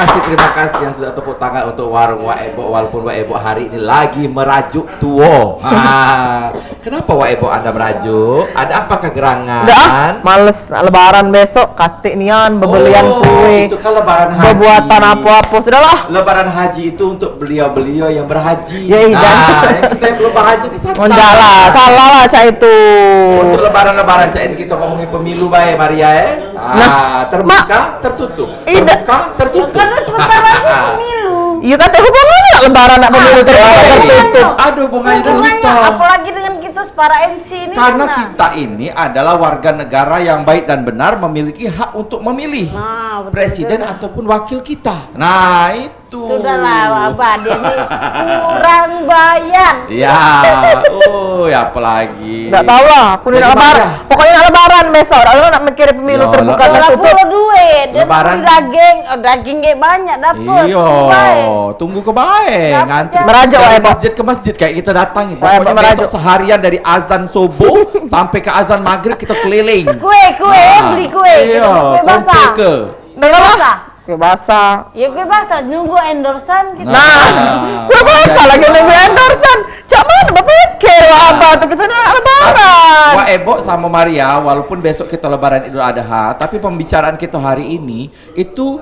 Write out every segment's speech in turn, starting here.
terima kasih yang sudah tepuk tangan untuk warung Wak Ebo, walaupun Wak Ebo hari ini lagi merajuk tuwo. Kenapa Wak Ebo Anda merajuk? Ada apa kegerangan? Udah, males lebaran besok katik nian bebelian kue. Itu kan lebaran haji. Pembuatan apa-apa sudahlah. Lebaran haji itu untuk beliau-beliau yang berhaji. Ya, iya. Yang kita yang belum berhaji di sana. Enggak lah, salah lah cak itu. Untuk lebaran-lebaran cak ini kita ngomongin pemilu baik Maria terbuka, tertutup. Terbuka, tertutup. Karena sebentar lagi pemilu. Iya kan hubungannya nak lebaran nak pemilu tertutup. Aduh bunganya dengan kita. Apalagi dengan kita para MC ini. Karena kita ini adalah warga negara yang baik dan benar memiliki hak untuk memilih presiden ataupun wakil kita. Nah itu. Sudahlah, apa dia ini kurang bayar. Ya, ya apalagi. Enggak tahu lah, aku nak lebaran. Pokoknya nak lebaran besok. Lalu nak mikir pemilu Ya, terbuka Kalau tertutup. perlu duit, dia Lebaran. beli daging, daging kayak banyak dapat. Iya, tunggu ke baik. Dapat Ngantri ya. Merajuk, dari Wak Ebo. masjid ke masjid kayak kita datangi. Wak Ebo Pokoknya besok merajuk. seharian dari azan subuh sampai ke azan maghrib kita keliling. Kue, beli kue. Iya, Kue kompe basah. ke. Dengar lah. Basah. Kue basah. Ya kue basah, nunggu endorsan kita. Kue basah lagi nunggu endorsan. Cak mana berpikir apa tuh kita nak lebaran. Wak Ebo sama Maria, walaupun besok kita lebaran Idul Adha, tapi pembicaraan kita hari ini itu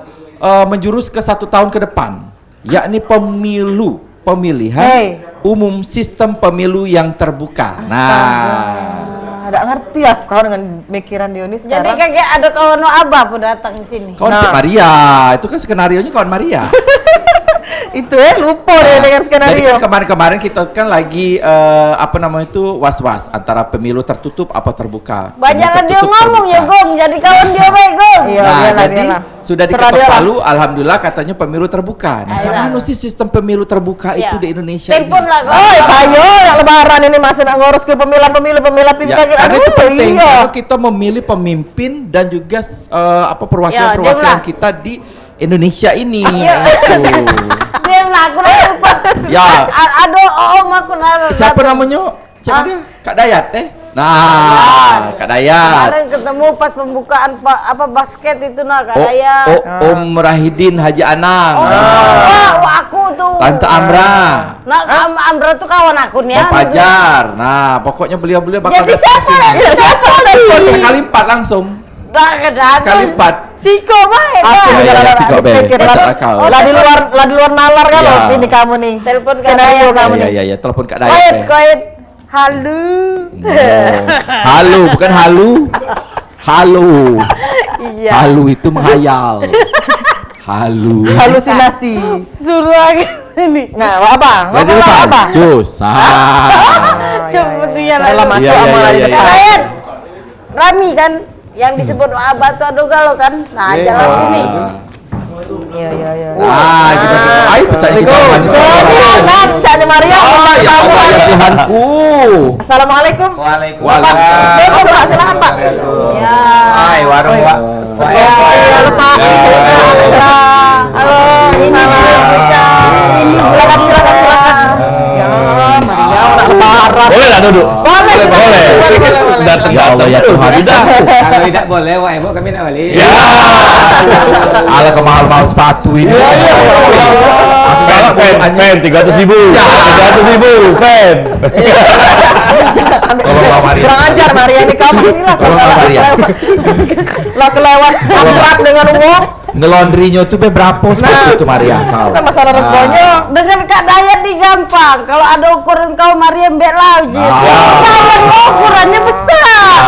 menjurus ke 1 tahun ke depan, yakni pemilihan umum sistem pemilu yang terbuka. Ada ngerti ya kau dengan mikiran Dionis Jadi sekarang. kayak ada kawan abah pun datang di sini. Kawan Cik Maria, itu kan skenarionya kawan Maria. Itu lupa deh dengan Jadi skenario. kan kemarin-kemarin kita kan lagi was-was antara pemilu tertutup apa terbuka. Banyak Pemilu dia tertutup, ngomong ya terbuka. Gong, jadi kawan dia baik Gong. Iya, Nah, dialah, jadi dialah. sudah Serah diketok dia lah. palu, alhamdulillah katanya pemilu terbuka. Nah, macam Ayolah. mana sih sistem pemilu terbuka Iya. itu di Indonesia Telepon ini? lah Gong. Oi, ayo nak lebaran ini masih nak ngurus ke pemilihan Ya, karena itu penting iya. karena kita memilih pemimpin dan juga perwakilan-perwakilan Ya, kita di Indonesia ini. Iya. Itu. Dia aku lupa. Ya. Aduh, om aku naruh. Siapa namanya? Siapa dia? Kak Dayat Nah, Kak Dayat. Kemarin ketemu pas pembukaan basket itu Kak Dayat. Om Rahidin Haji Anang. Aku tuh. Tante Amra. Nah, Amra tuh kawan aku nih. Bapak Fajar. Nah, pokoknya beliau-beliau bakal Jadi datang siapa? sini. Iya, siapa telepon? Sekali 4 langsung. Sekali 4. Siko baik. Aku Iya, juga iya, lah si Kobe. pikir Baca lah. akal. Lah di luar nalar kan Iya. loh ini kamu nih. Telepon Kak Skenario Dayat. kamu nih. Iya, telepon Kak Dayat. Koit, ya. koit. Halo. Halu, bukan halu. Halu. Iya. Halu itu menghayal. Halu. Halusinasi. Suruh aku ini. Nah, apa? Jadi Ngomong lupa. apa? Jus. Cepet dia Dalam lah. masuk Iya, sama iya, lagi iya, depan. iya. Dayat. Rami kan yang disebut abah tuh aduh galau kan. Nah, jalan sini. Iya, iya, iya. Nah, kita ayo pecah kita. Nan, Cak Maria. Ya Allah ya Tuhanku. Assalamualaikum. Waalaikumsalam. Dia masuk Pak, silakan Pak. Ya. Hai, warung Pak. Iya, lupa. Halo, ini silakan. Ya, Maria udah lebaran. Boleh lah duduk. Boleh. Datang Ya Allah ya Tuhan. Kalau tidak boleh, Wak Ebo kami nak balik. Ya. Ala kemahal-mahal sepatu ini. Fan 300.000. 300.000 fan. Tolonglah Maria. Kurang ajar Maria ini kamu inilah. Tolonglah Maria. Lah kelewat akrab dengan uang. Ngelondrinya tuh berapa sepatu itu Maria kau? Kan masalah regonya. Dengan Kak Dayat di gampang. Kalau ada ukuran kau Maria mbak lagi. Ah. Kalau ukurannya besar.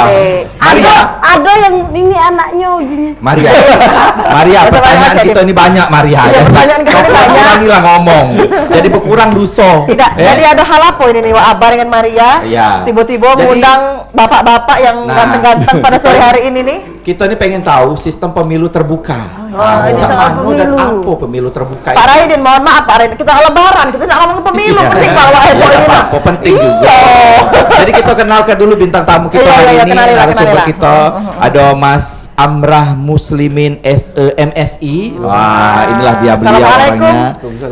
Maria. Ada yang ini anaknya gini. Maria, pertanyaan kita ini banyak Maria. Iya, pertanyaan kita ini banyak. Kurangilah ngomong. Jadi berkurang duso. Tidak, jadi ada hal apa ini nih Wak Abah dengan Maria? Iya. Tiba-tiba Jadi- mengundang bapak-bapak yang Nah. ganteng-ganteng pada sore hari ini nih. Kita ini pengen tahu sistem pemilu terbuka. ini Macam soal mana dan pemilu. apa pemilu terbuka Pak ini? Raidin, mohon maaf Pak Raidin, kita lebaran, kita nak ngomong pemilu, Iya. penting Pak Wak Ebo Ya, ini mah. apa penting juga. Jadi kita kenalkan dulu bintang tamu kita Iya, hari iya, ini, kenalilah, narasumber kenalilah. kita. Ada Mas Amrah Muslimin MSI. Wah, inilah dia beliau Assalamualaikum. orangnya.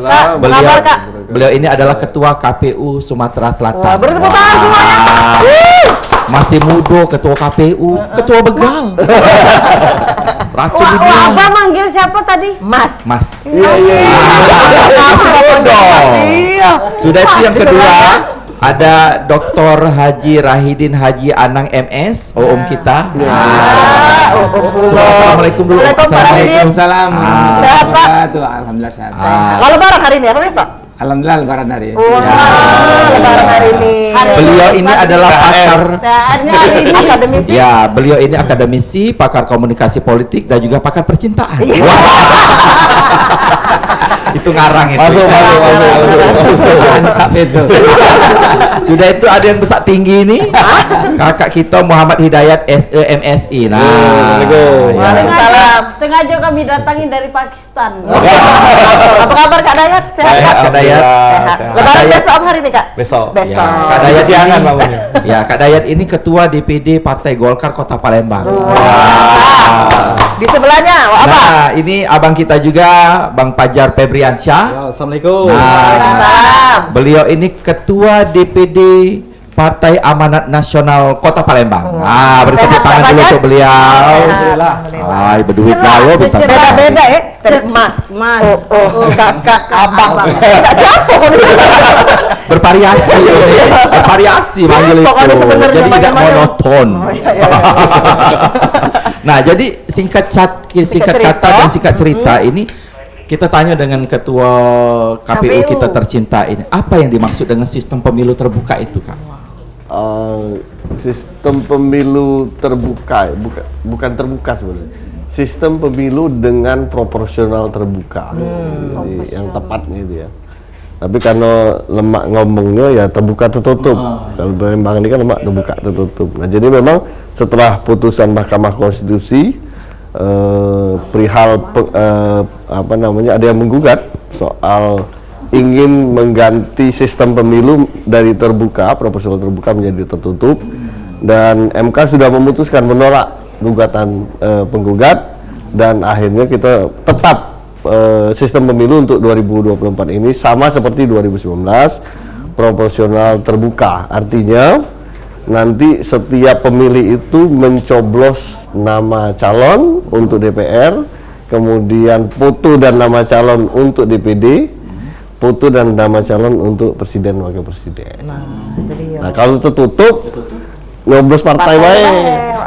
Kak, Beliau, kabar Kak? beliau ini adalah Ketua KPU Sumatera Selatan. Wah, beri tepuk tangan semuanya. Masih muda Ketua KPU, Ketua begal. Racun dunia. Abah manggil siapa tadi? Mas. Mas. Iya. Sudah itu yang kedua. Ada Dr. Haji Rahidin Haji Anang MS, OM kita. Assalamualaikum dulu. Waalaikumsalam. Sehat, Pak? Alhamdulillah sehat. Kalau lebaran hari ini apa besok? Alhamdulillah lebaran hari. Lebaran hari ini. Beliau ini adalah pakar. Akademisi. Ya, beliau ini akademisi, pakar komunikasi politik dan juga pakar percintaan. Itu ngarang itu. Masuk. Mantap itu. Sudah itu ada yang besar tinggi ini. Kakak kita Muhammad Hidayat SEMSI. Nah, Waalaikumsalam. Sengaja kami datangin dari Pakistan. Apa kabar Kak Dayat? Sehat? Kak Kak? Dayat. Sehat. Lebaran Dayat. besok apa hari ini Kak? Besok. Besok. Ya, Kak Dayat Siangan ini, bangunnya. ya, Kak Dayat ini ketua DPD Partai Golkar Kota Palembang. Di sebelahnya apa? Nah, ini abang kita juga, Bang Pajar Febriansyah. Assalamualaikum. Waalaikumsalam. Beliau ini ketua DPD Partai Amanat Nasional Kota Palembang. Beri tepuk Sehat, tangan Pak dulu Pajar? untuk beliau. Alhamdulillah. Ay, berduit galau bintang tamu. Beda-beda ya. Dari Mas. Mas. Kakak, abang. Enggak siapa kalau Bervariasi, bervariasi manggil itu. Pokoknya sebenarnya Jadi tidak macam-macam. monoton. Iya. Nah, jadi singkat cerita. kata dan singkat cerita ini kita tanya dengan ketua KPU KPU. kita tercinta ini, apa yang dimaksud dengan sistem pemilu terbuka itu, Kak? Sistem pemilu terbuka, bukan terbuka sebenarnya. Sistem pemilu dengan proporsional terbuka, jadi yang tepatnya itu ya. Tapi karena lemak ngomongnya ya terbuka tertutup. Kalau Palembang ini kan lemak terbuka tertutup. Nah, jadi memang setelah putusan Mahkamah Konstitusi perihal ada yang menggugat soal ingin mengganti sistem pemilu dari terbuka, proporsional terbuka menjadi tertutup, dan MK sudah memutuskan menolak gugatan penggugat, dan akhirnya kita tetap sistem pemilu untuk 2024 ini sama seperti 2019, proporsional terbuka. Artinya nanti setiap pemilih itu mencoblos nama calon untuk DPR, kemudian foto dan nama calon untuk DPD, foto dan nama calon untuk presiden wakil presiden. Nah, kalau tertutup nyoblos partai wae.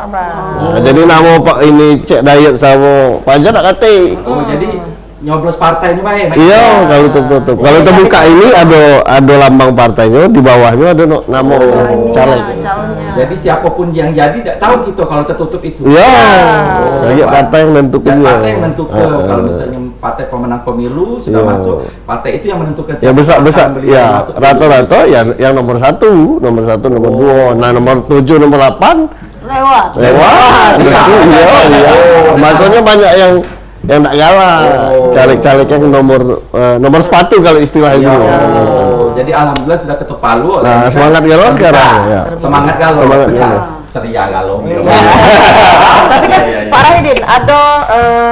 Nah, jadi nama Pak ini Cek Dayat sama Pajar tak kata. Oh, jadi nyoblos partai ini baik. Iya, kalau tertutup. Kalau terbuka ini ada lambang partainya, di bawahnya ada nama calon. Calonnya. Jadi siapapun yang jadi tidak tahu kita kalau tertutup itu. Iya. Jadi partai yang menentukan. Dan partai yang menentukan. Kalau misalnya partai pemenang pemilu sudah Iya. masuk, partai itu yang menentukan Ya besar akan beliau ya masuk. rata-rata ya yang nomor satu, nomor 2. Nah, nomor 7, nomor 8 Lewat. lewat. Iya. Makanya banyak yang tak kalah. Caleg-caleg yang nomor sepatu kalau istilah itu. Jadi alhamdulillah sudah ketuk palu. Nah, semangat galau sekarang. Ya. Semangat galau. Semangat Pecah. galau. Ceria galau. Tapi kan Iya, iya. Pak Rahidin ada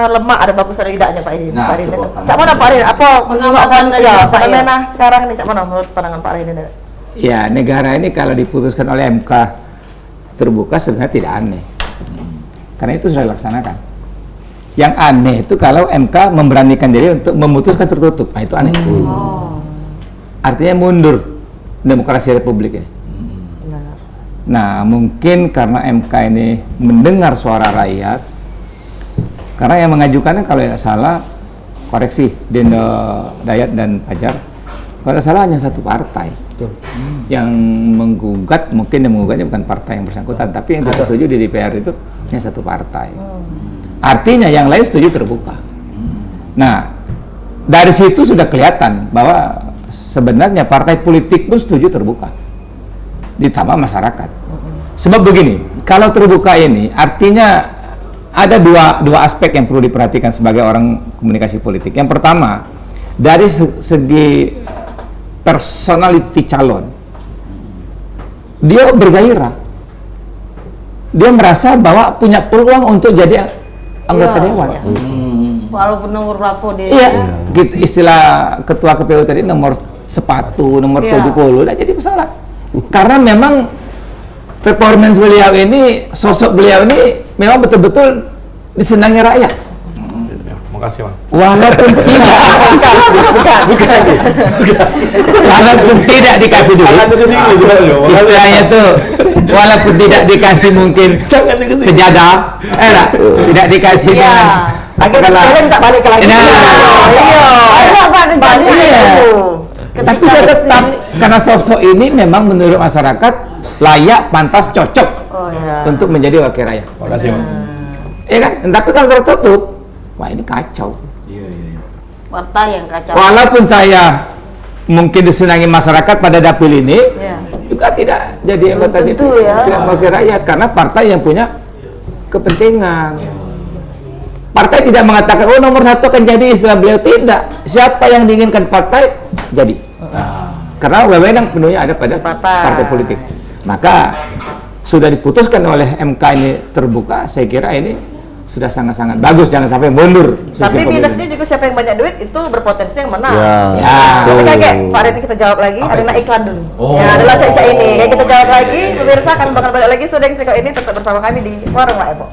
lemak, ada bagus ada tidaknya Pak Rahidin. Nah, Pak Rahidin. coba, Cak mana Pak Rahidin? Apa Pengamatan dari ya Bapak, fenomena sekarang ini cak mana menurut pandangan Pak Rahidin? Ya, negara ini kalau diputuskan oleh MK terbuka sebenarnya tidak aneh. Karena itu sudah dilaksanakan. Yang aneh itu kalau MK memberanikan diri untuk memutuskan tertutup. Nah, itu aneh. Artinya mundur demokrasi republik ini. Nah, mungkin karena MK ini mendengar suara rakyat, karena yang mengajukannya kalau tidak salah, koreksi, Dendo Dayat dan Pajar, kalau tidak salah hanya satu partai. Yang menggugat, mungkin yang menggugatnya bukan partai yang bersangkutan, tapi yang tidak setuju di DPR itu hanya satu partai. Artinya yang lain setuju terbuka. Nah, dari situ sudah kelihatan bahwa sebenarnya partai politik pun setuju terbuka, ditambah masyarakat. Sebab begini, kalau terbuka ini artinya ada dua aspek yang perlu diperhatikan sebagai orang komunikasi politik. Yang pertama, dari segi personality calon, dia bergairah, dia merasa bahwa punya peluang untuk jadi anggota Iya. dewan. Walaupun nomor berapa dia. Iya, gitu, istilah ketua KPU tadi nomor sepatu, nomor Iya. 70, udah jadi masalah. Karena memang performance beliau ini, sosok beliau ini memang betul-betul disenangi rakyat. Makasih, Bang. Walaupun tidak, walaupun tidak dikasih duit, istilahnya tuh, walaupun tidak dikasih mungkin sejadah, tidak dikasih dengan Akhirnya kalian tak balik ke lagi. Nah. Ayo Pak kejadian Iya. itu. tapi dia tetap karena sosok ini memang menurut masyarakat layak, pantas, cocok Oh ya. untuk menjadi wakil rakyat. Makasih, Bang. Iya kan? Tapi kalau tertutup, wah ini kacau. Partai yang kacau. Walaupun saya mungkin disenangi masyarakat pada dapil ini, Ya. juga tidak jadi anggota tentu DPR, ya. tidak wakil rakyat karena partai yang punya kepentingan. Partai tidak mengatakan, oh nomor 1 akan jadi istilah beliau, tidak. Siapa yang diinginkan partai jadi. Karena wewenang penuhnya ada pada partai politik. Maka sudah diputuskan oleh MK ini terbuka, saya kira ini sudah sangat-sangat bagus, jangan sampai mundur. Tapi sistem minusnya pemilu. juga siapa yang banyak duit itu berpotensi yang menang. Ya. Tapi betul. kayak Pak Reni kita jawab lagi, Apa ada itu? nak iklan dulu. Oh. Ya, adalah cek ini. Kayak kita jawab lagi, pemirsa akan bakal balik lagi sudah ini tetap bersama kami di Warung Mak Ebo.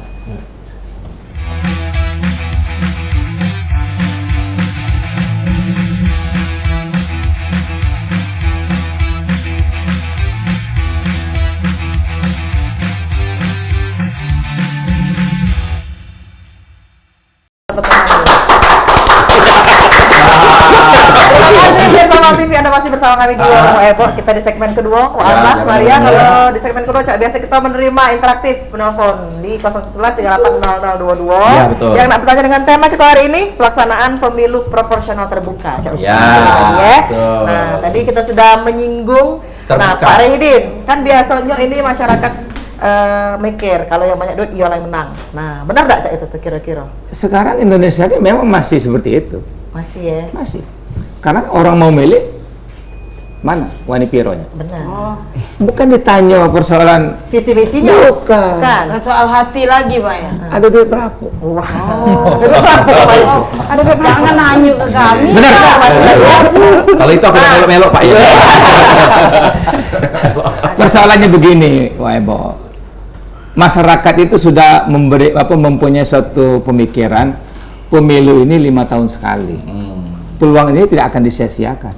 Terima kasih TV, Anda masih bersama kami di Warung Mak Ebo. Kita di segmen kedua. Wah, Maria, kalau di segmen kedua Cak, biasa kita menerima interaktif penelpon di 011 380022. Iya, betul. Yang nak bertanya dengan tema kita hari ini pelaksanaan pemilu proporsional terbuka. Cak, Ya, ya. betul. Nah, tadi kita sudah menyinggung. Nah, Terbuka. Pak Rehidin, kan biasanya ini masyarakat mikir kalau yang banyak duit ialah yang menang. Nah, benar nggak Cak itu tuh kira-kira? Sekarang Indonesia ini memang masih seperti itu. Masih ya. Masih. Karena orang mau milih, mana Wani Pironya? Benar. Bukan ditanya persoalan Visi misinya. Bukan. Kan. Bukan soal hati lagi Pak ya. ada duit berapa. Wow. Ada jangan nanya ke kami. Benar. Kalau itu aku melok-melok Pak ya. Persoalannya begini, Wah Ebo. Masyarakat itu sudah mempunyai suatu pemikiran pemilu ini 5 tahun sekali. Peluang ini tidak akan disia-siakan.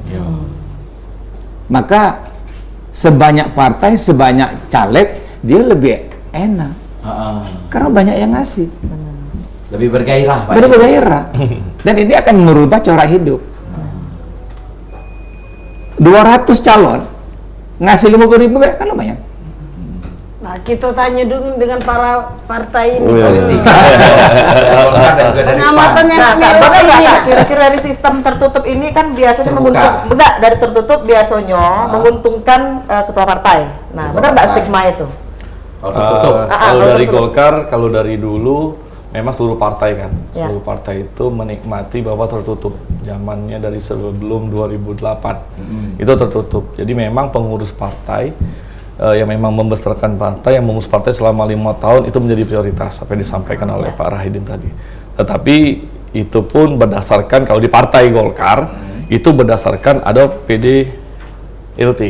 Maka sebanyak partai, sebanyak caleg, dia lebih enak. Karena banyak yang ngasih. Lebih bergairah Pak. Ada bergairah. Dan ini akan merubah corak hidup. 200 calon ngasih 50.000 kan lumayan. Nah, kita tanya dulu dengan para partai ini. Oh, iya. Politik. Pengamatannya Nah, kami Kak, apa boleh nggak ini? Kak, kira-kira dari sistem tertutup ini kan biasanya Terbuka. menguntungkan, enggak, dari tertutup biasanya menguntungkan ketua partai. Nah, Ketua benar nggak partai. stigma itu? Kalau tertutup. Kalau kalau dari tertutup. Golkar, kalau dari dulu memang seluruh partai kan, Ya. seluruh partai itu menikmati bahwa tertutup. Zamannya dari sebelum 2008 itu tertutup. Jadi memang pengurus partai yang memang membesarkan partai, yang mengurus partai selama 5 tahun itu menjadi prioritas apa yang disampaikan oleh Pak Rahidin tadi. Tetapi itu pun berdasarkan kalau di partai Golkar itu berdasarkan ada PDLT.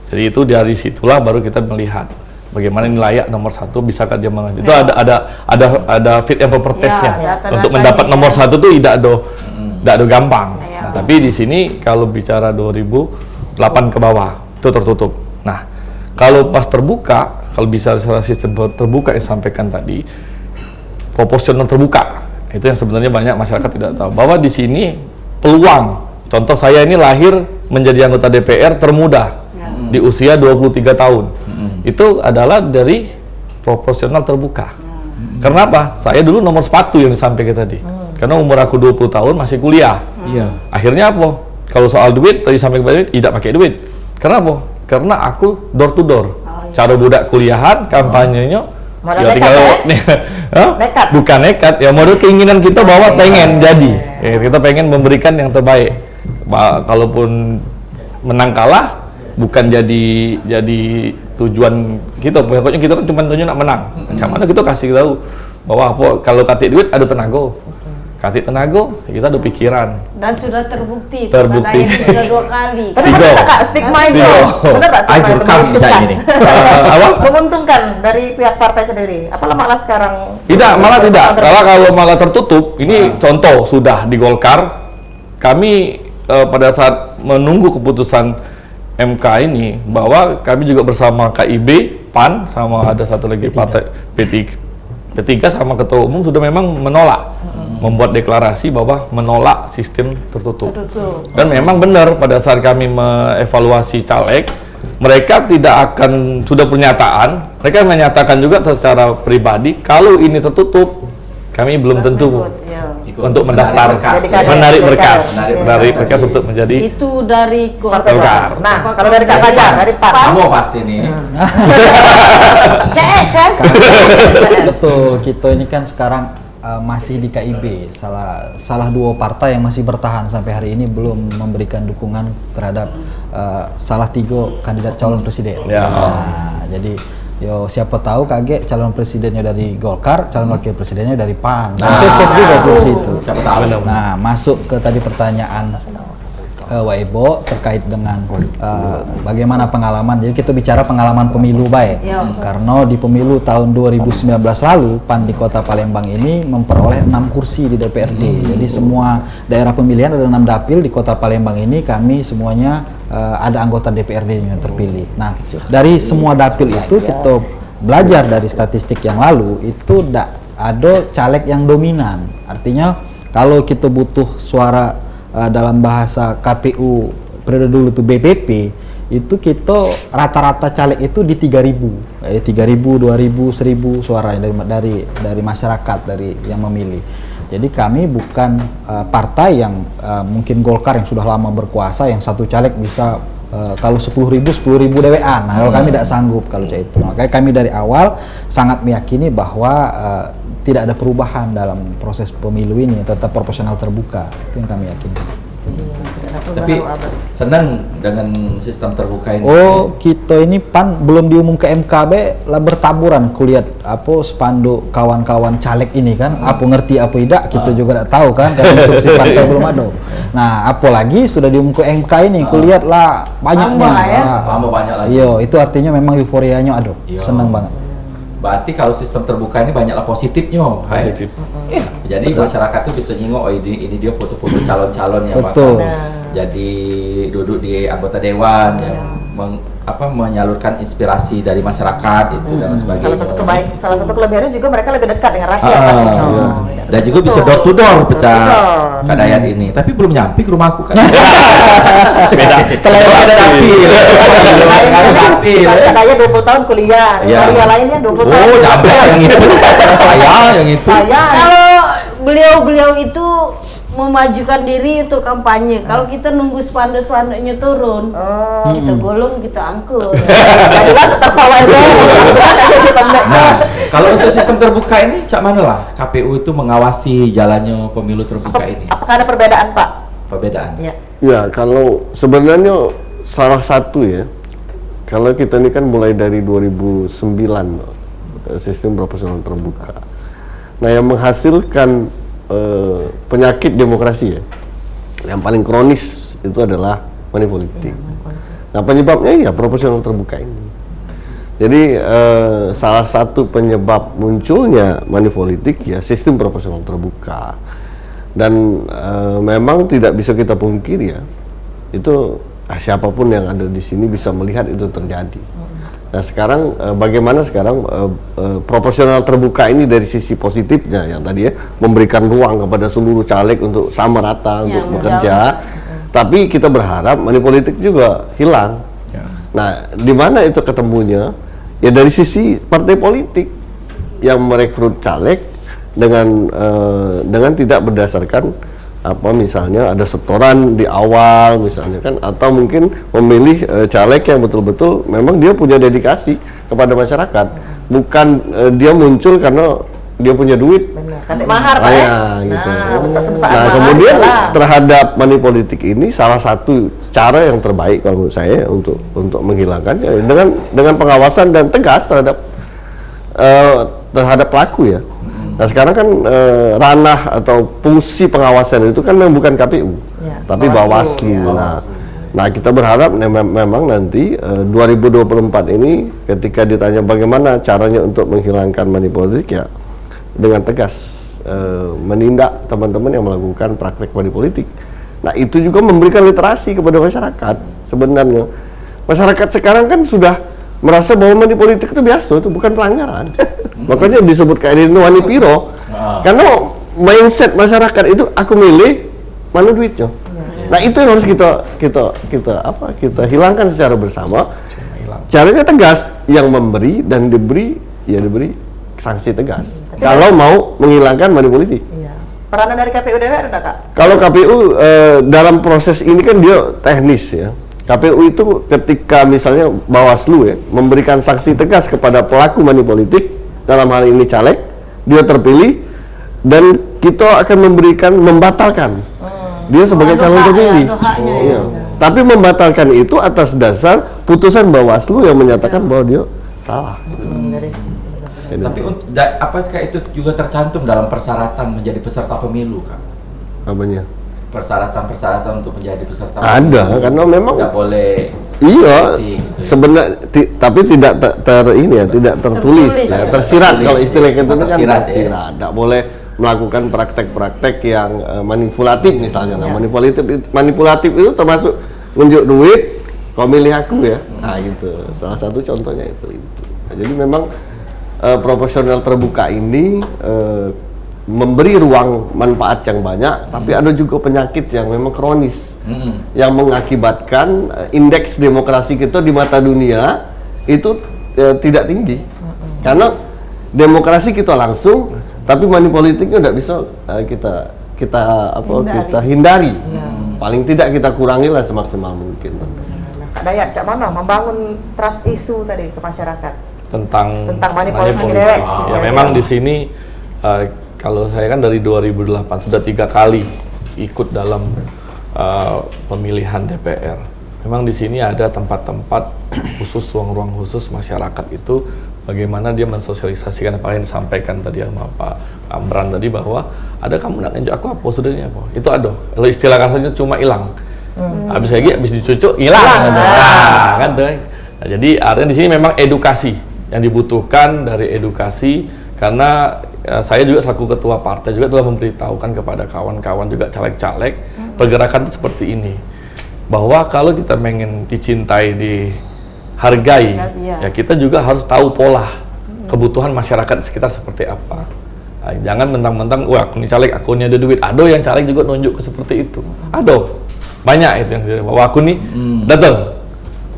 Jadi itu dari situlah baru kita melihat bagaimana ini layak nomor 1, bisakah dia mengajukan. Itu ada fit and proper testnya. data-datanya Untuk mendapat nomor ya. 1 itu tidak ada gampang. Ya. Nah, tapi di sini kalau bicara 2008 ke bawah itu tertutup. Nah, kalau pas terbuka, kalau bisa secara sistem terbuka yang disampaikan tadi, proporsional terbuka, itu yang sebenarnya banyak masyarakat tidak tahu. Bahwa di sini peluang, contoh saya ini lahir menjadi anggota DPR termuda di usia 23 tahun. Itu adalah dari proporsional terbuka. Karena apa? Saya dulu nomor sepatu yang disampaikan tadi. Karena umur aku 20 tahun masih kuliah. Iya. Akhirnya apa? Kalau soal duit, tadi sampai ke tidak pakai duit. Karena apa? Karena aku door to door. Cara budak kuliahan, kampanyenya, Modal ya nekat, tinggal Hah? Nekat. Bukan nekat, ya modal keinginan kita bahwa pengen jadi. Ya, kita pengen memberikan yang terbaik. Kalaupun menang kalah, bukan jadi tujuan kita. Pokoknya kita kan cuma tujuan nak menang. Macam mana kita kasih tahu bahwa apa, kalau katik duit ada tenaga. Kati tenaga, kita ada pikiran. Dan sudah terbukti. Terbukti. Ini sudah 2 kali. Tapi Tiga. benar tak Kak stigma itu? Tiga. Benar tak stigma itu Rekam misalnya ini. Apa? menguntungkan dari pihak partai sendiri? Apalah malah sekarang? Tidak, malah tidak. Kalau malah tertutup, ini contoh sudah di Golkar, kami pada saat menunggu keputusan MK ini, bahwa kami juga bersama KIB, PAN, sama ada satu lagi partai P3 sama Ketua Umum sudah memang menolak, membuat deklarasi bahwa menolak sistem tertutup. Dan memang benar pada saat kami mengevaluasi caleg, mereka tidak akan, sudah pernyataan, mereka menyatakan juga secara pribadi, kalau ini tertutup, kami belum tentu untuk mendaftar, menarik berkas untuk menjadi Itu dari Partai Golkar. Golkar. Nah, kalau dari Kak Fajar, dari PAN. Kamu pasti nih. CS kan? Betul, kita ini kan sekarang masih di KIB, salah 2 partai yang masih bertahan sampai hari ini belum memberikan dukungan terhadap salah 3 kandidat calon presiden. Ya. Nah, jadi siapa tahu kaget calon presidennya dari Golkar, calon wakil presidennya dari PAN. Cukup juga kursi itu. Siapa tahu. Nah, masuk ke tadi pertanyaan Waibo terkait dengan bagaimana pengalaman. Jadi kita bicara pengalaman pemilu baik. Karena di pemilu tahun 2019 lalu PAN di Kota Palembang ini memperoleh 6 kursi di DPRD. Jadi semua daerah pemilihan ada 6 dapil di Kota Palembang ini, kami semuanya ada anggota DPRD yang terpilih. Nah, dari semua dapil itu kita belajar dari statistik yang lalu itu ada caleg yang dominan. Artinya kalau kita butuh suara dalam bahasa KPU periode dulu tuh BPP, itu kita rata-rata caleg itu di 3.000, 3.000, 2.000, 1.000 suara dari masyarakat, dari yang memilih. Jadi kami bukan partai yang mungkin Golkar yang sudah lama berkuasa, yang satu caleg bisa kalau 10.000 DWA. Nah, kalau kami tidak sanggup kalau itu. Makanya kami dari awal sangat meyakini bahwa tidak ada perubahan dalam proses pemilu ini, tetap proporsional terbuka. Itu yang kami yakini. Tapi senang dengan sistem terbuka ini. Oh, kita ini PAN belum diumum ke MKB lah bertaburan kulihat apa spanduk kawan-kawan caleg ini kan, apa ngerti apa tidak kita juga tidak tahu kan, karena instruksi partai belum ada. Nah, apalagi sudah diumum ke MK ini kulihat lah banyaknya. Tambah banyak lagi. Iya, itu artinya memang euforianya ada. Senang banget. Berarti kalau sistem terbuka ini banyaklah positifnya. Positif. Jadi masyarakat tuh bisa nyingok, oh ini dia foto-foto calon-calon yang Betul. bakal jadi duduk di anggota dewan yang menyalurkan inspirasi dari masyarakat itu dan sebagainya. Salah satu kelebihannya juga mereka lebih dekat dengan rakyat. Dan juga bisa door to door pecah Kadayat ini. Tapi belum nyampe ke rumahku kan. Beda. Ada dapil. Ada dapil. Saya 20 tahun kuliah. Kuliah lainnya 20 tahun. Oh, nyampe yang itu. yang itu. Kalau beliau itu memajukan diri untuk kampanye. Kalau kita nunggu spanduk-spanduknya turun, kita golong, kita angkut. Jadilah tetap bawa itu. Nah, kalau untuk sistem terbuka ini, cak mana lah KPU itu mengawasi jalannya pemilu terbuka ini? Apakah ada perbedaan, Pak? Perbedaan? Ya. Ya, kalau sebenarnya salah satu ya, kalau kita ini kan mulai dari 2009 sistem proporsional terbuka. Nah, yang menghasilkan penyakit demokrasi ya, yang paling kronis itu adalah money politik. Nah, penyebabnya ya proporsional terbuka ini. Jadi salah satu penyebab munculnya money politik ya sistem proporsional terbuka. Dan memang tidak bisa kita pungkiri ya, itu siapapun yang ada di sini bisa melihat itu terjadi. Nah, sekarang bagaimana sekarang proporsional terbuka ini dari sisi positifnya yang tadi ya, memberikan ruang kepada seluruh caleg untuk sama rata untuk bekerja. Tapi kita berharap money politik juga hilang. Nah, di mana itu ketemunya? Ya dari sisi partai politik yang merekrut caleg dengan tidak berdasarkan apa misalnya ada setoran di awal misalnya kan, atau mungkin memilih caleg yang betul-betul memang dia punya dedikasi kepada masyarakat, bukan dia muncul karena dia punya duit. Kantik mahar, Pak. Gitu. Nah, kemudian terhadap money politik ini salah satu cara yang terbaik kalau menurut saya untuk menghilangkannya dengan pengawasan dan tegas terhadap pelaku ya. Nah sekarang kan ranah atau fungsi pengawasan itu kan memang bukan KPU, tapi Bawaslu. Nah kita berharap memang nanti 2024 ini ketika ditanya bagaimana caranya untuk menghilangkan money politik, ya dengan tegas menindak teman-teman yang melakukan praktek money politik. Nah itu juga memberikan literasi kepada masyarakat. Sebenarnya masyarakat sekarang kan sudah merasa bahwa money politik itu biasa, itu bukan pelanggaran. Makanya disebut kayak ini wani piro. Karena mindset masyarakat itu aku milih mana duitnya. Nah itu yang harus kita hilangkan secara bersama. Caranya tegas, yang memberi dan diberi ya diberi sanksi tegas. Kalau mau menghilangkan money politik. Peranan dari KPU DPR ada, Kak? Kalau KPU dalam proses ini kan dia teknis ya. KPU itu ketika misalnya Bawaslu ya memberikan sanksi tegas kepada pelaku money politik, dalam hal ini caleg, dia terpilih dan kita akan membatalkan dia sebagai calon terpilih. Iya. Tapi membatalkan itu atas dasar putusan Bawaslu yang menyatakan bahwa dia salah. Tapi apakah itu juga tercantum dalam persyaratan menjadi peserta pemilu, Kak? Apanya? Persyaratan untuk menjadi peserta ada pemilu. Karena memang nggak boleh. Iya, gitu. Sebenarnya tapi tidak tidak tertulis, ya, tersirat kalau istilah itu kan tersirat. Tidak boleh melakukan praktek-praktek yang manipulatif misalnya. Nah, manipulatif itu termasuk nunjuk duit, kau milih aku ya. Nah, itu salah satu contohnya itu. Nah, jadi memang proporsional terbuka ini memberi ruang manfaat yang banyak, tapi ada juga penyakit yang memang kronis yang mengakibatkan indeks demokrasi kita di mata dunia itu tidak tinggi. Karena demokrasi kita langsung, tapi money politiknya tidak bisa kita hindari. Paling tidak kita kurangi lah semaksimal mungkin. Kak Dayat, Cak Mano membangun trust issue tadi ke masyarakat tentang money politik. Ya memang di sini kalau saya kan dari 2008 sudah 3 kali ikut dalam pemilihan DPR. Memang di sini ada tempat-tempat khusus, ruang-ruang khusus masyarakat itu bagaimana dia mensosialisasikan apa yang disampaikan tadi sama Pak Amran tadi, bahwa ada kamu nak nunjuk aku apa sudahnya apa. Itu ada. Kalau istilah kasarnya cuma hilang. Habis lagi habis dicucuk hilang. Nah, kan tuh. Nah, jadi artinya di sini memang edukasi yang dibutuhkan, dari edukasi, karena saya juga selaku ketua partai juga telah memberitahukan kepada kawan-kawan juga caleg-caleg pergerakan itu seperti ini, bahwa kalau kita pengen dicintai, dihargai, ya kita juga harus tahu pola kebutuhan masyarakat di sekitar seperti apa. Nah, jangan mentang-mentang wah aku nih caleg, aku nih ada duit. Ada yang caleg juga nunjuk ke seperti itu, ada banyak itu yang bahwa aku nih datang,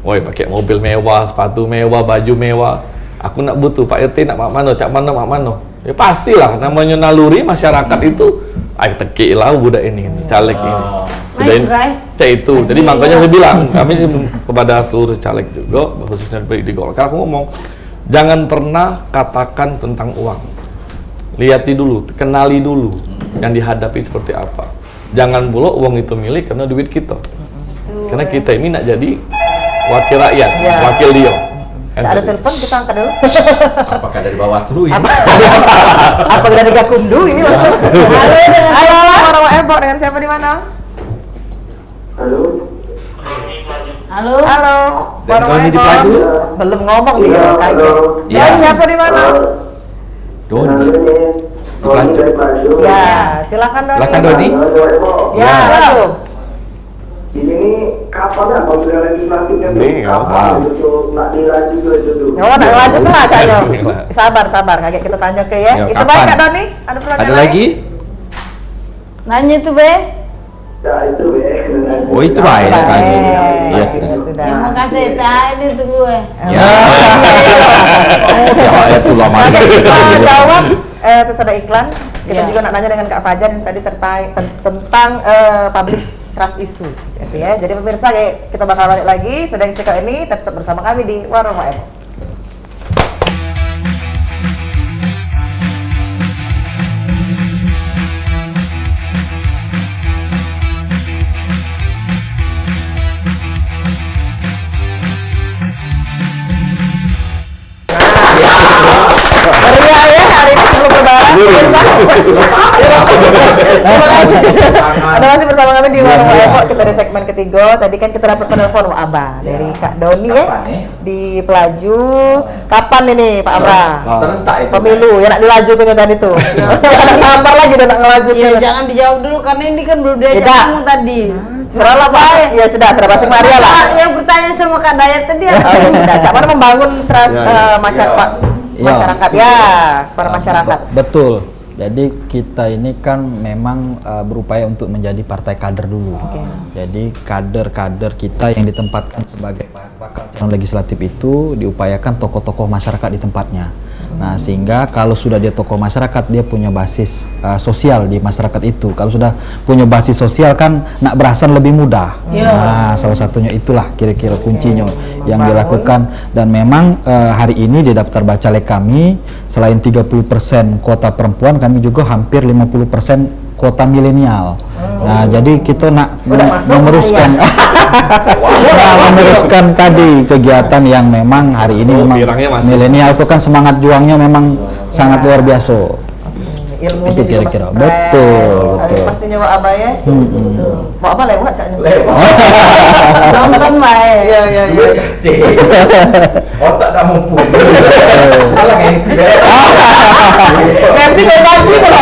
woi pakai mobil mewah, sepatu mewah, baju mewah. Aku nak butuh Pak RT nak mak mano, Cak Mano, mak mano. Ya pastilah namanya naluri masyarakat itu, ayo teki lah budak ini, caleg ini. Budak cek itu. Jadi makanya saya bilang, kami kepada seluruh caleg juga, khususnya di Golkar, aku ngomong, jangan pernah katakan tentang uang. Lihat dulu, kenali dulu yang dihadapi seperti apa. Jangan pula uang itu milik karena duit kita. Karena kita ini nak jadi wakil rakyat, wakil dia. Ada telepon, kita angkat dulu. Apakah dari Bawaslu ini? Apakah dari Gakumdu ini maksudnya? Halo, orang Ebo, dengan siapa di mana? Halo. Dan kalau ini di Pelaju? Belum ngomong dia, kaget. Ya. Siapa di mana? Doni. Di Pelaju. Ya, silakan Doni. Silakan Doni. Ya, Pelaju. Ini kapan ya kalau sudah legislatifnya kapan untuk nak dilanjut itu? Oh, nak lanjut lah Cak Yo. Sabar, kaget kita tanya ke ya. Yo, Itu kapan? baik Kak Doni? Ada pertanyaan Ada lagi? Nanya tuh Be. Ya itu ya. Oh itu baik lagi. Iya sudah. Ya makasih tah ini tuh gue. Ya. Ya itu lama. Kita jawab terus ada iklan. Kita juga nak nanya dengan Kak Fajar yang tadi terkait tentang public trust issue, gitu ya. Jadi pemirsa, kita bakal balik lagi. Sedang istiqlal ini tetap bersama kami di Warung Ebo. Meriah ya hari ini sebelum lebaran. Ada masih bersama kami di Warung Ebo. Kita di segmen ketiga. Tadi kan kita dapat penelpon Pak Abah dari Kak Doni di Pelaju. Kapan ini Pak Abah? Serentak itu. Pemilu ya nak dilanjutin tadi tuh. Ada sabar lagi dan nak ngelanjutin. Ya jangan dijawab dulu karena ini kan belum diajak Tidak. ngomong tadi. Serahlah Pak. Ya sudah, terpasang Maria lah. Yang bertanya sama Kak Dayat tadi Oh ya sudah. Cak mana membangun trust masyarakat Ya. masyarakat ya para masyarakat. Betul. Jadi kita ini kan memang berupaya untuk menjadi partai kader dulu. Jadi kader-kader kita yang ditempatkan sebagai bakal calon legislatif itu diupayakan tokoh-tokoh masyarakat di tempatnya. Nah, sehingga kalau sudah dia tokoh masyarakat, dia punya basis sosial di masyarakat itu. Kalau sudah punya basis sosial kan nak berasan lebih mudah. Nah, salah satunya itulah kira-kira kuncinya yang dilakukan. Dan memang hari ini di daftar bacalek kami selain 30% kuota perempuan, kami juga hampir 50% kuota milenial. Nah, jadi kita nak meneruskan meneruskan tadi kegiatan yang memang hari ini memang milenial itu kan semangat juangnya memang sangat luar biasa. Ilmu Itu kira-kira. Betul. Pastinya Pak Abah ya. Pak Abah lewat caknya. Nonton baik. Iya. Otak tak mumpuni. Alah MC deh. MC dari Banci pula.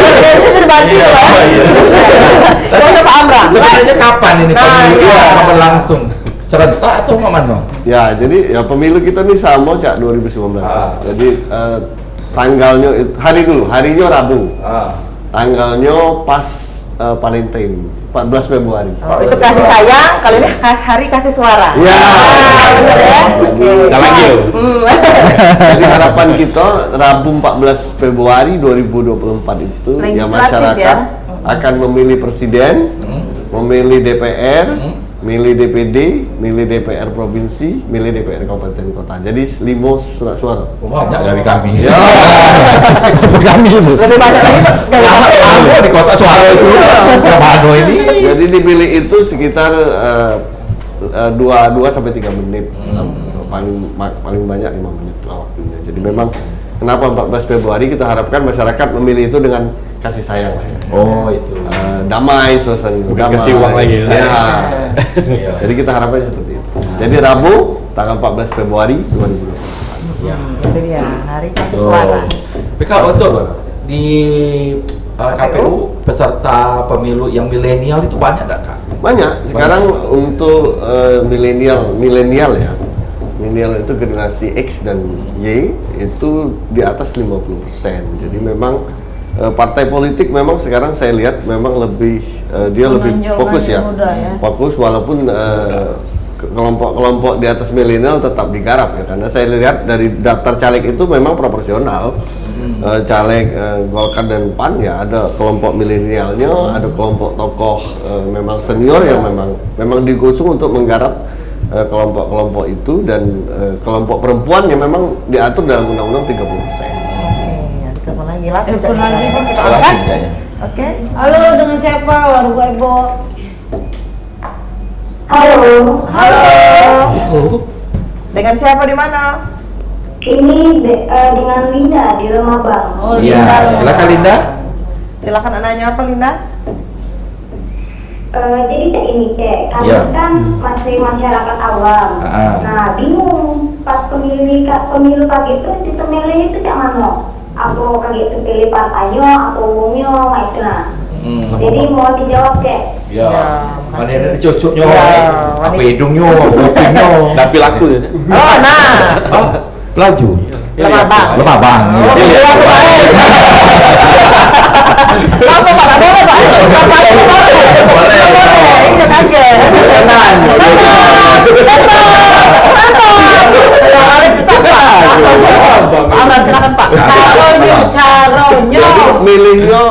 MC dari Banci pula. Kalau Pak Amra. Sebenarnya kapan ini pemilu akan berlangsung? Serentak atau mana? Ya, jadi ya pemilu kita nih sama Cak 2019. Jadi tanggalnya hari dulu, harinya Rabu. Tanggalnya pas Valentine, 14 Februari. Oh, itu kasih sayang, kalau ini hari kasih suara. Ya. Benar ya? Lagi. Jadi harapan kita Rabu 14 Februari 2024 itu ya masyarakat akan memilih presiden, memilih DPR, milih DPD, milih DPR provinsi, milih DPR kabupaten kota. Jadi 5 surat suara. Banyak dari kami. Ya. Kami itu. Lebih banyak lagi Kamu di kota suara itu. Mana ini? Jadi dipilih itu sekitar 2 sampai 3 menit. Paling banyak 5 menit lah waktunya. Jadi memang kenapa 14 Februari kita harapkan masyarakat memilih itu dengan kasih sayang. Oh itu. Damai suasana. Bukan kasih uang lagi. Ya. Jadi kita harapkan seperti itu. Jadi Rabu tanggal 14 Februari 2024. Itu dia, hari kasih suara. Tapi kalau untuk di KPU peserta pemilu yang milenial itu banyak tak Kak? Banyak. Sekarang untuk milenial ya. Milenial itu generasi X dan Y itu di atas 50%. Jadi memang partai politik memang sekarang saya lihat memang lebih dia lebih fokus ya. Fokus walaupun kelompok-kelompok di atas milenial tetap digarap ya, karena saya lihat dari daftar caleg itu memang proporsional. Caleg Golkar dan PAN ya ada kelompok milenialnya, ada kelompok tokoh memang senior yang memang digusung untuk menggarap kelompok-kelompok itu, dan kelompok perempuan yang memang diatur dalam undang-undang 30%. Telepon lagi lah. Telepon lagi, kita Lagi angkat. kayaknya. Oke. Halo, dengan siapa? Warung Ebo. Halo, Dengan siapa di mana? ini dengan Linda di Remabang. Oh, Iya, silakan Linda. Silakan anaknya apa Linda? Jadi kayak ini kami Ya. kan masih masyarakat awam. Nah, bingung pas pemilu pagi itu sistem milih itu cak mana? Apa kaget pilih partainya, apa umumnya, itu nah. Jadi mau dijawab kek. Ya. Mana ada cucuknya, Ya, apa hidungnya, apa kupingnya. Tapi laku ya. Oh, nah. Oh, pelaju. Lemah bang. Lemah bang. Oh, Iya. iya, aku baik. Langsung Pak, boleh Pak? Boleh. Iya kaget. Tenang. Alex tak Pak. Amran silakan Pak. Caronya. Milihnya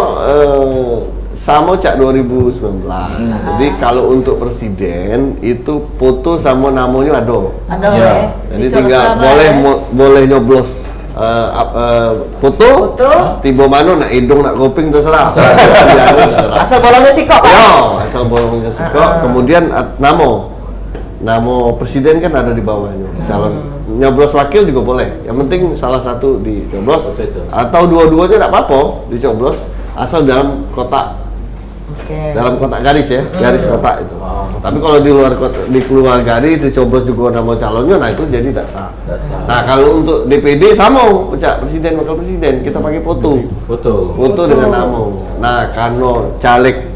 sama Cak 2019. Jadi kalau untuk presiden itu foto sama namanya ada. Ada Ya. ya. Jadi tinggal boleh nyoblos foto, tiba mana nak hidung nak kuping terserah. Asal bolongnya sikok Pak. Ya, asal bolongnya sikok. Kemudian nama. nama presiden kan ada di bawahnya. Calon nyoblos wakil juga boleh. Yang penting salah satu dicoblos atau dua-duanya tidak apa-apa dicoblos asal dalam kotak. Dalam kotak garis ya, garis kotak itu. Tapi kalau di luar kotak, di keluar garis dicoblos juga nama calonnya, nah itu jadi tidak sah. Nah kalau untuk DPD sama, presiden wakil presiden kita pakai foto dengan nama. Nah karena caleg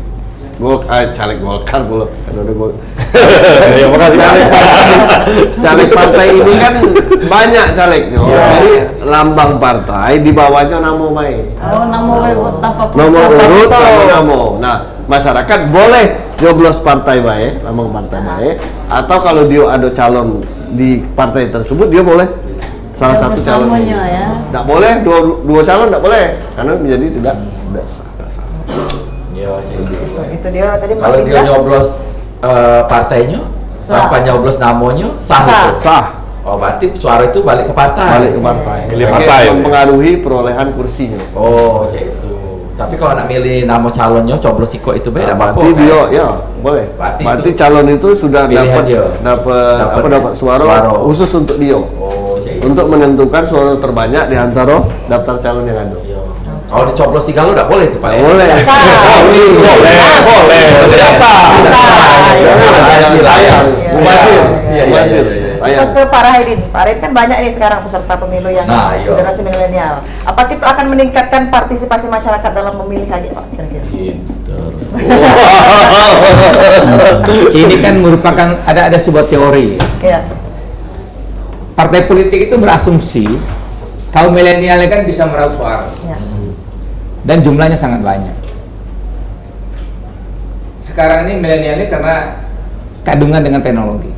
Golkar pula, Ya makasih. caleg partai ini kan banyak calegnya. Jadi lambang partai di bawahnya nama baik. Nomor urut sama nama. Nah, masyarakat boleh nyoblos partai baik, lambang partai baik, atau kalau dia ada calon di partai tersebut dia boleh salah satu calon. Tidak boleh dua calon, tidak boleh karena menjadi tidak sah. Itu dia tadi. Kalau dia nyoblos partainya, tanpa nyoblos namanya, sah. Oh, berarti suara itu balik ke partai. Milih partai. Mempengaruhi perolehan kursinya. Oh, gitu. Tapi kalau nak milih nama calonnya, coblos ikut itu beda apa? Berarti dia, ya boleh. Berarti calon itu sudah dapat suara khusus untuk dia. Oh, untuk menentukan suara terbanyak di antara daftar calon yang ada. Kalau dicoblos si Galuh tidak boleh itu Pak? Boleh. Boleh. Kita ke Pak Rahidin. Pak Rahidin kan banyak nih sekarang peserta pemilu yang generasi milenial. Apa kita akan meningkatkan partisipasi masyarakat dalam memilih lagi Pak? Kira-kira. Ini kan merupakan ada sebuah teori. Iya. Partai politik itu berasumsi kaum milenial kan bisa meraup suara. Ya. Dan jumlahnya sangat banyak. Sekarang ini milenial ini karena kandungan dengan teknologi.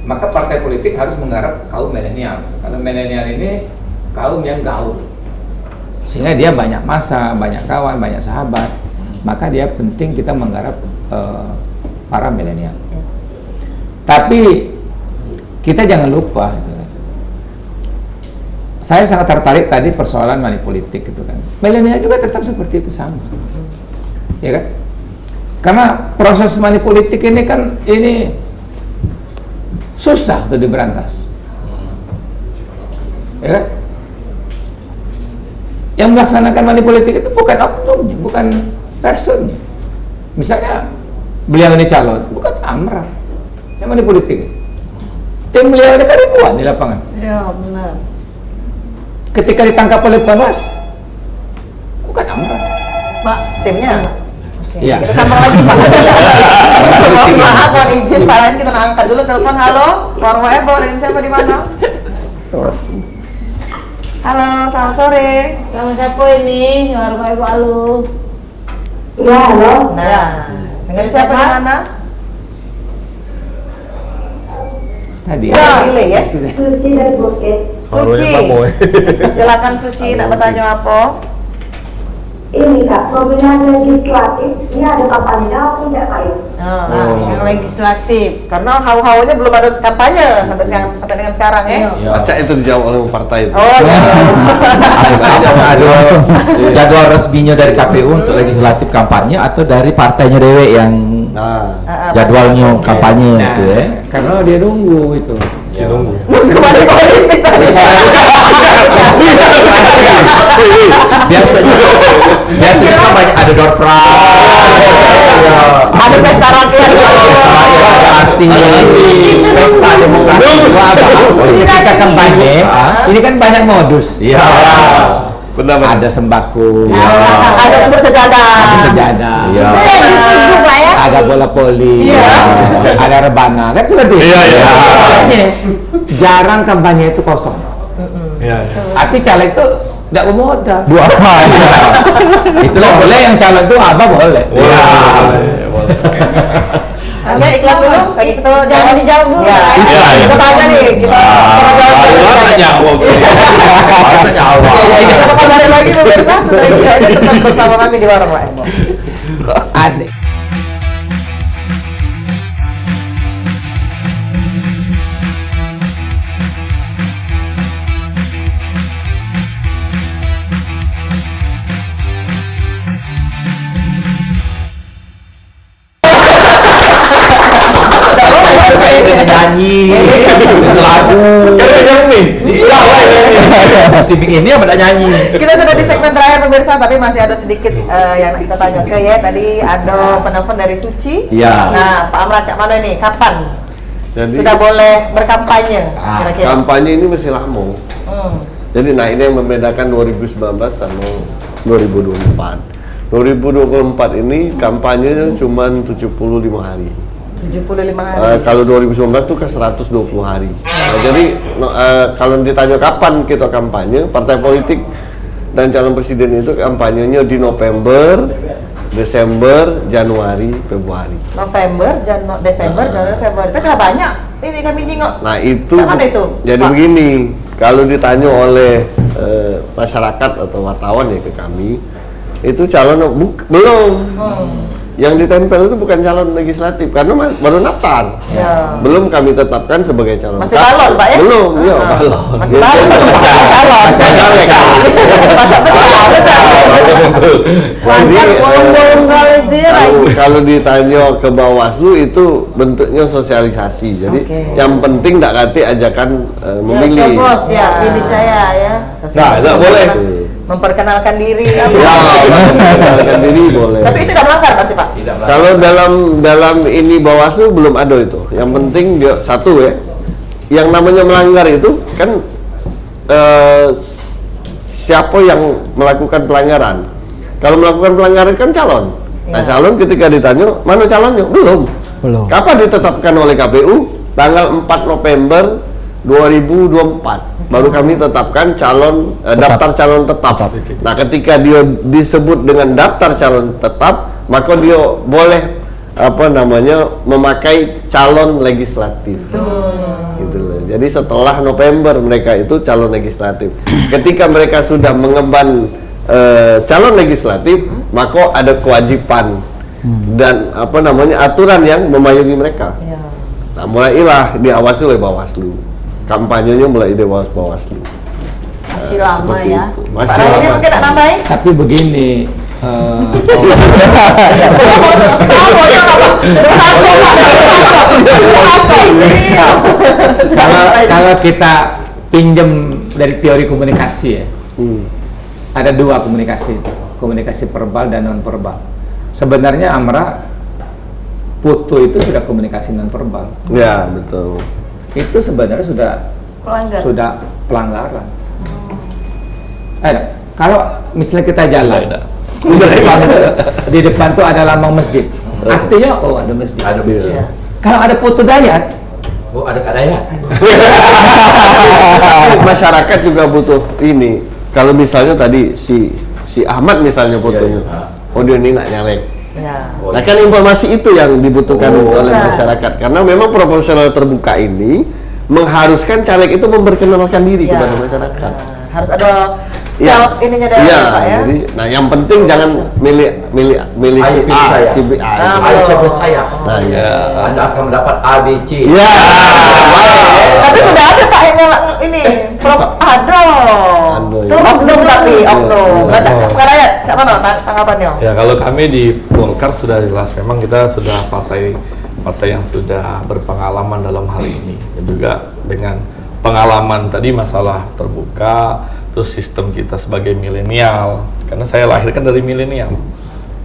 Maka partai politik harus menggarap kaum milenial. Kalau milenial ini kaum yang gaul, sehingga dia banyak masa, banyak kawan, banyak sahabat. Maka dia penting kita menggarap para milenial. Tapi kita jangan lupa. Saya sangat tertarik tadi persoalan money politik gitu kan. Milenial juga tetap seperti itu sama, ya kan? Karena proses money politik ini kan susah untuk diberantas, ya kan? Yang melaksanakan money politik itu bukan oknumnya, bukan personnya. Misalnya beliau ini calon, bukan Amran yang money politik. Tim beliau ini kan ribuan di lapangan. Ya benar. Ketika ditangkap oleh Panwas, bukan Amran. Pak, timnya. Iya. Kita sambung lagi Pak. Mohon maaf, mohon izin Pak Rahidin, kita angkat dulu telepon. Halo, Warung Ebo, dengan siapa di mana? Halo, selamat sore. Sama siapa ini? Warung Ebo Alu. Iya, halo. Nah, dengan siapa di mana? Tadi. Pilih ya. Suci dari Bukit. Suci. Silakan Suci, nak bertanya apa? Ini Kak, pemilihan legislatif, ini ada kampanye apa enggak Kak? Yang legislatif. Karena hau-haunya belum ada kampanye sampai dengan sekarang ya. Baca itu dijawab oleh partai itu. Oh iya. Ada jadwal resminya dari KPU untuk legislatif kampanye atau dari partainya dewe yang jadwalnya kampanye itu ya? Karena dia nunggu itu. Kembali politik tadi. Biasanya kan banyak ada door prize, Ada pesta rakyat. pesta demokrasi. Ketika kampanye, ini kan banyak modus. Iya. Benar. Ada sembako, Ada untuk sejadah. ada sejadah, Iya. ada bola voli, ada rebana, kan seperti itu. Iya. Makanya jarang kampanye itu kosong. Iya. Tapi caleg itu tidak bermodal. Dua apa? Itulah boleh yang calon itu apa boleh. Iya. Oke, iklan dulu. Kayak gitu Jangan dijawab dulu. Ya, Iya. kita tanya nih. Kita kita kembali lagi pemirsa setelah ini aja tetap bersama kami di Warung Ebo. Adik. nyanyi lagu. Iya, musim ini apa ndak nyanyi? Kita sudah di segmen terakhir pemirsa, tapi masih ada sedikit yang kita tanya ke ya. Tadi ada penelpon dari Suci. Iya. Nah, Pak Amran cak mana ini? Kapan sudah boleh berkampanye? Kira-kira. Kampanye ini masih lama. Jadi nah ini yang membedakan 2019 sama 2024. 2024 ini kampanyenya cuma 75 hari. 75 hari. Kalau 2019 tuh ke 120 hari. Nah, jadi kalau ditanya kapan kita kampanye, partai politik dan calon presiden itu kampanyenya di November, Desember, Januari, Februari. November, Desember, Januari, Februari. Itu udah banyak. Ini kami jingok. Nah itu, Mana itu, jadi Pak? begini, kalau ditanya oleh masyarakat atau wartawan ya ke kami, itu calon belum. Yang ditempel itu bukan calon legislatif karena baru daftar. Ya. Belum kami tetapkan sebagai calon. Masih balon, Pak ya? Belum, iya. Balon. Masih balon. Calon. Kalau ditanya ke Bawaslu itu bentuknya sosialisasi. Jadi yang penting tidak kati ajakan memilih. Bos ya, pilih saya ya. Nah, nggak boleh. Memperkenalkan diri. Ya, memperkenalkan diri boleh. Tapi itu tidak melanggar berarti Pak? Kalau dalam ini Bawaslu belum ada itu. Yang penting dia satu ya. Yang namanya melanggar itu kan siapa yang melakukan pelanggaran. Kalau melakukan pelanggaran kan calon. Nah, calon ketika ditanya, mana calonnya? Belum. Kapan ditetapkan oleh KPU? Tanggal 4 November 2024. Baru kami tetapkan calon daftar calon tetap. Nah, ketika dia disebut dengan daftar calon tetap, maka dia boleh memakai calon legislatif. Gitu loh. Jadi setelah November mereka itu calon legislatif. Ketika mereka sudah mengemban calon legislatif, maka ada kewajiban dan aturan yang memayungi mereka. Nah, mulailah diawasi oleh Bawaslu. Kampanyenya mulai di Bawaslu. Masih lama ya. Pak Rahimi mungkin tak nambahin? Tapi begini, kalau kita pinjam dari teori komunikasi ya, ada dua komunikasi verbal dan non verbal. Sebenarnya Amra, foto itu sudah komunikasi non verbal. Ya, betul. Itu sebenarnya sudah pelanggaran. Kalau misalnya kita jalan, di depan tuh ada lambang masjid, artinya ada masjid. Ada masjid. Ya. Kalau ada foto Dayat, ada Kak Dayat. Masyarakat juga butuh ini. Kalau misalnya tadi si Ahmad misalnya fotonya, dia ini nak nyalek. Ya. Nah kan informasi itu yang dibutuhkan oleh masyarakat karena memang proporsional terbuka ini mengharuskan caleg itu memperkenalkan diri kepada masyarakat. Harus ada self ininya dari Pak ya. Jadi, nah yang penting jangan milih Ayo si A, saya. si B, Ayo coblos saya. Nah, Anda akan mendapat ABC. Ya. Tapi sudah ada Pak yang ini Prof. Oknum tapi oknum. Baca Pak Dayat, cak mana tanggapannya? Ya kalau kami di Golkar sudah jelas, memang kita sudah partai yang sudah berpengalaman dalam hal ini, dan juga dengan pengalaman tadi masalah terbuka, terus sistem kita sebagai milenial, karena saya lahir kan dari milenial.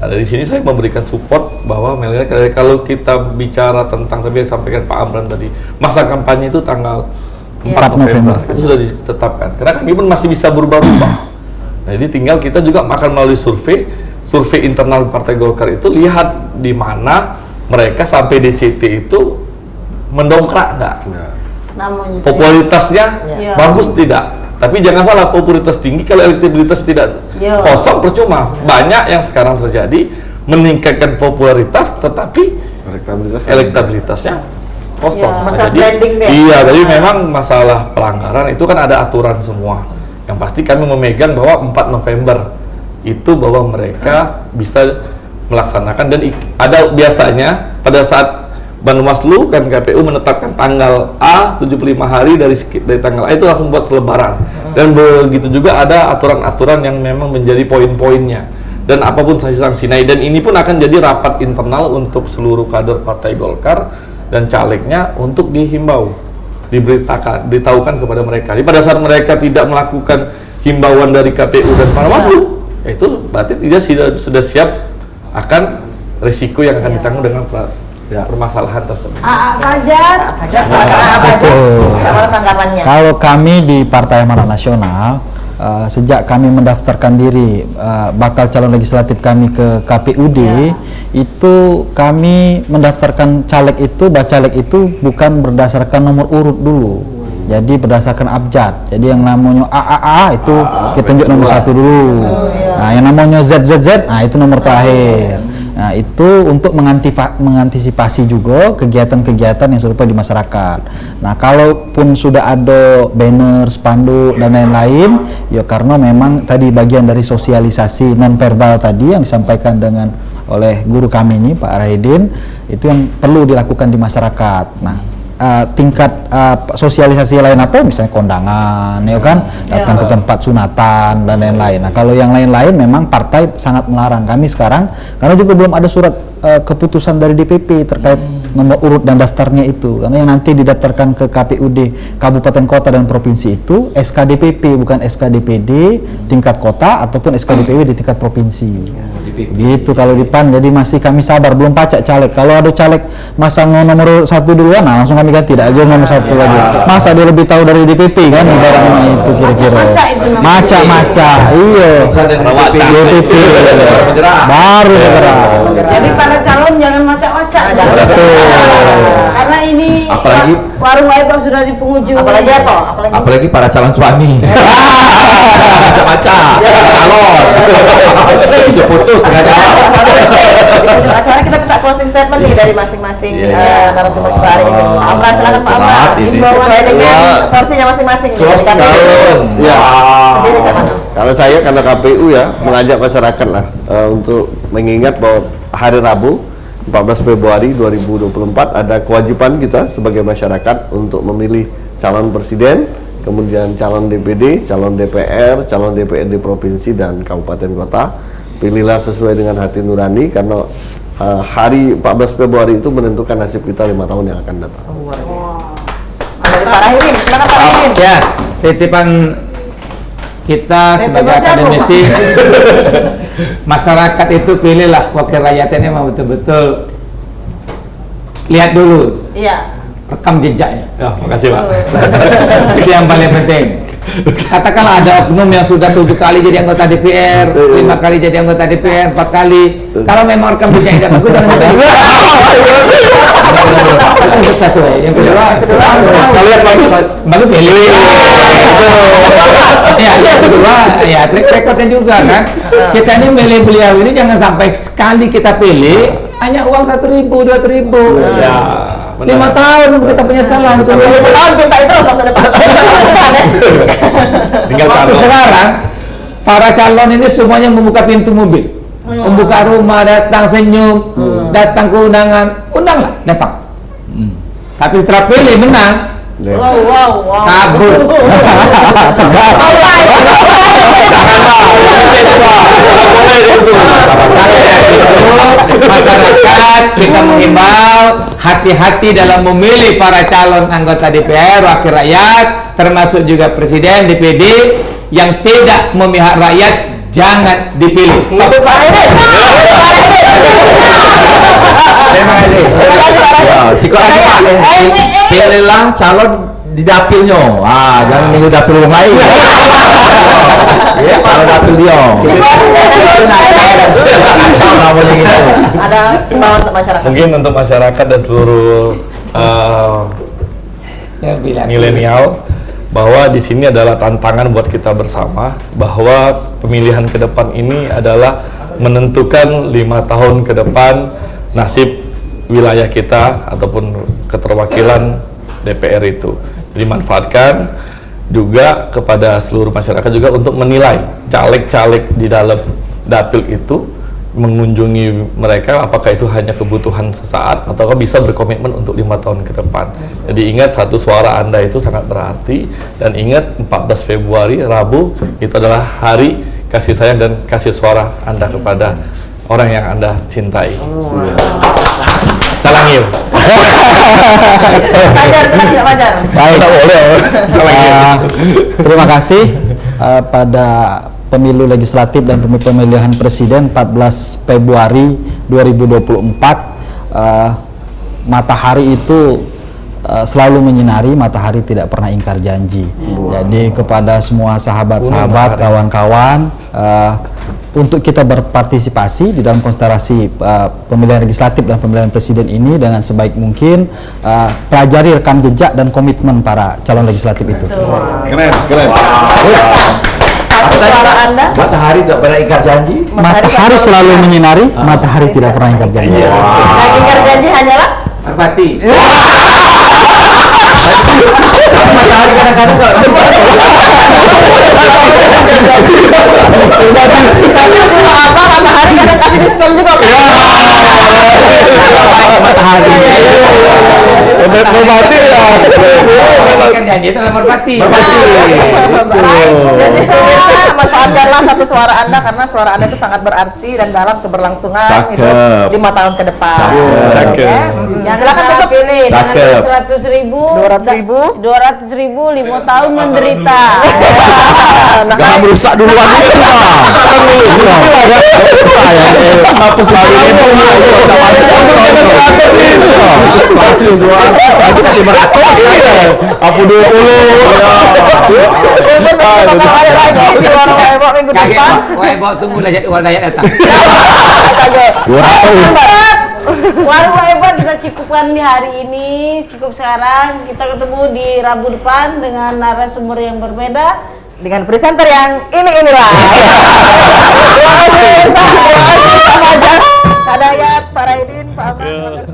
Nah, dari sini saya memberikan support bahwa milenial, kalau kita bicara tentang tadi yang sampaikan Pak Amran tadi, masa kampanye itu tanggal 4 November itu sudah ditetapkan. Karena kami pun masih bisa berubah-ubah. Nah, jadi tinggal kita juga akan melalui survei internal Partai Golkar itu lihat di mana mereka sampai DCT itu mendongkrak nggak? Popularitasnya bagus tidak? Tapi jangan salah, popularitas tinggi kalau elektabilitas tidak kosong percuma. Banyak yang sekarang terjadi meningkatkan popularitas tetapi elektabilitasnya kosong. Masalah branding deh. Iya, jadi memang masalah pelanggaran itu kan ada aturan semua. Yang pasti kami memegang bahwa 4 November itu bahwa mereka bisa melaksanakan, dan ada biasanya pada saat Bawaslu kan KPU menetapkan tanggal A 75 hari dari tanggal A itu langsung buat selebaran. Dan begitu juga ada aturan-aturan yang memang menjadi poin-poinnya dan apapun sanksi-sanksi. Nah, dan ini pun akan jadi rapat internal untuk seluruh kader Partai Golkar dan calegnya untuk dihimbau, diberitahukan kepada mereka. Jadi pada saat mereka tidak melakukan himbauan dari KPU dan Panwaslu, itu berarti dia sudah siap akan risiko yang akan ditanggung dengan permasalahan tersebut. Fajar. Betul. Sama tanggapannya. Kalau kami di Partai Amanat Nasional, sejak kami mendaftarkan diri bakal calon legislatif kami ke KPUD, itu kami mendaftarkan caleg itu, bacalek itu bukan berdasarkan nomor urut dulu. Jadi berdasarkan abjad. Jadi yang namanya AAA itu kita tunjuk nomor 1 dulu. Nah, yang namanya ZZZ, nah itu nomor terakhir. Nah, itu untuk mengantisipasi juga kegiatan-kegiatan yang serupa di masyarakat. Nah, kalaupun sudah ada banner, spanduk dan lain-lain, ya karena memang tadi bagian dari sosialisasi non-verbal tadi yang disampaikan oleh guru kami ini, Pak Rahidin, itu yang perlu dilakukan di masyarakat. Nah, tingkat sosialisasi lain apa, misalnya kondangan, ya kan, datang ke tempat sunatan dan lain-lain. Nah, kalau yang lain-lain memang partai sangat melarang. Kami sekarang, karena juga belum ada surat keputusan dari DPP terkait nomor urut dan daftarnya itu, karena yang nanti didaftarkan ke KPUD Kabupaten Kota dan Provinsi itu SKDPP, bukan SKDPD tingkat kota ataupun SKDPW di tingkat provinsi. Gitu kalau di PAN. Jadi masih kami sabar, belum pacak caleg. Kalau ada caleg masang nomor 1 duluan, nah langsung kami ganti, tidak aja nomor 1 lagi. Masa dia lebih tahu dari DPP kan, ibaratnya itu kira-kira. Maca, iya. DPP baru bergerak. Jadi para calon jangan macak-macak. Karena ini Apalagi warung Waibo sudah di penghujung. Apalagi apa? apalagi para calon suami. Baca-baca calon. Bisa putus tengah jalan. Acara kita minta closing statement nih dari masing-masing narasumber kita hari ini. Amran, silakan Pak Amran. Sesuai dengan porsinya masing-masing. Kalau saya, karena KPU ya mengajak masyarakat lah untuk mengingat bahwa hari Rabu 14 Februari 2024 ada kewajiban kita sebagai masyarakat untuk memilih calon presiden, kemudian calon DPD, calon DPR, calon DPRD provinsi dan kabupaten kota. Pilihlah sesuai dengan hati nurani, karena hari 14 Februari itu menentukan nasib kita 5 tahun yang akan datang. Dari Pak Rahidin, silakan Pak Rahidin. Ya, titipan kita sebagai akademisi, masyarakat itu pilihlah wakil rakyatnya memang betul-betul lihat dulu, rekam jejaknya. Ya, makasih Pak. Itu yang paling penting. Katakanlah ada oknum yang sudah 7 kali jadi anggota DPR, 5 kali jadi anggota DPR, 4 kali. Kalau memang rekam jejaknya tidak bagus, jangan jadi. Satu, yang kedua, kalau yang bagus pilih. Ya, yang kedua, ya track recordnya juga kan. Kita ini milih beliau ini jangan sampai sekali kita pilih hanya uang 1.000, 2.000. Ya, 5 tahun kita penyesalan. 5 tahun minta itu masa depan. Tinggal Waktu calon. sekarang para calon ini semuanya membuka pintu mobil, membuka rumah, datang senyum, datang ke undangan, undanglah, datang. Tapi setelah pilih menang, Wow. kabur. Masyarakat kita mengimbau hati-hati dalam memilih para calon anggota DPR, wakil rakyat, termasuk juga presiden, DPD yang tidak memihak rakyat, jangan dipilih. Stop. Terima kasih. Psikologi Pak, pilihlah calon di dapilnya. Jangan nunggu dapil orang lain. Ya, calon dapil dia. Kacau namanya gitu. Ada himbauan untuk masyarakat. Mungkin untuk masyarakat dan seluruh milenial, bahwa di sini adalah tantangan buat kita bersama, bahwa pemilihan ke depan ini adalah menentukan 5 tahun ke depan nasib wilayah kita ataupun keterwakilan DPR itu. Jadi manfaatkan juga kepada seluruh masyarakat juga untuk menilai caleg-caleg di dalam dapil itu, mengunjungi mereka apakah itu hanya kebutuhan sesaat ataukah bisa berkomitmen untuk 5 tahun ke depan. Jadi ingat, satu suara Anda itu sangat berarti, dan ingat 14 Februari Rabu itu adalah hari kasih sayang dan kasih suara Anda kepada orang yang Anda cintai. Salang yuk. Fajar, tidak Fajar. Baik. Terima kasih pada pemilu legislatif dan pemilihan presiden 14 Februari 2024, matahari itu selalu menyinari, matahari tidak pernah ingkar janji. Jadi kepada semua sahabat-sahabat, kawan-kawan, untuk kita berpartisipasi di dalam konstelasi pemilihan legislatif dan pemilihan presiden ini dengan sebaik mungkin, pelajari rekam jejak dan komitmen para calon legislatif itu. Keren, keren. Satu suara Anda. Matahari tidak pernah ingkar janji. Matahari selalu menyinari, matahari tidak pernah ingkar janji. Nah, ingkar janji hanyalah Merpati. Matahari kadang-kadang matahari kadang kasih diskon juga. matahari. Merpati ya. Kan janji itu adalah merpati. Jadi sebenarnya manfaatkanlah satu suara Anda karena suara Anda itu sangat berarti dan dalam keberlangsungan Cakep. hidup 5 tahun ke depan. Cakep. Ya. Jangan Silakan salah tutup. pilih. Cakep. 200.000, 200.000, 5 tahun menderita. Jangan merusak duluan itu lah. Apa selalu ini? Aku kan 500 kan. Aku 20. Balik lagi di warung Ebo minggu depan. Bawa tunggu Dayat datang. 200. Warung Ebo kita cukupkan di hari ini, cukup sekarang. Kita ketemu di Rabu depan dengan narasumber yang berbeda. Dengan presenter yang inilah. Terima kasih Pak Fajar, Kak Dayat, Pak Raidin, Pak Ahmad.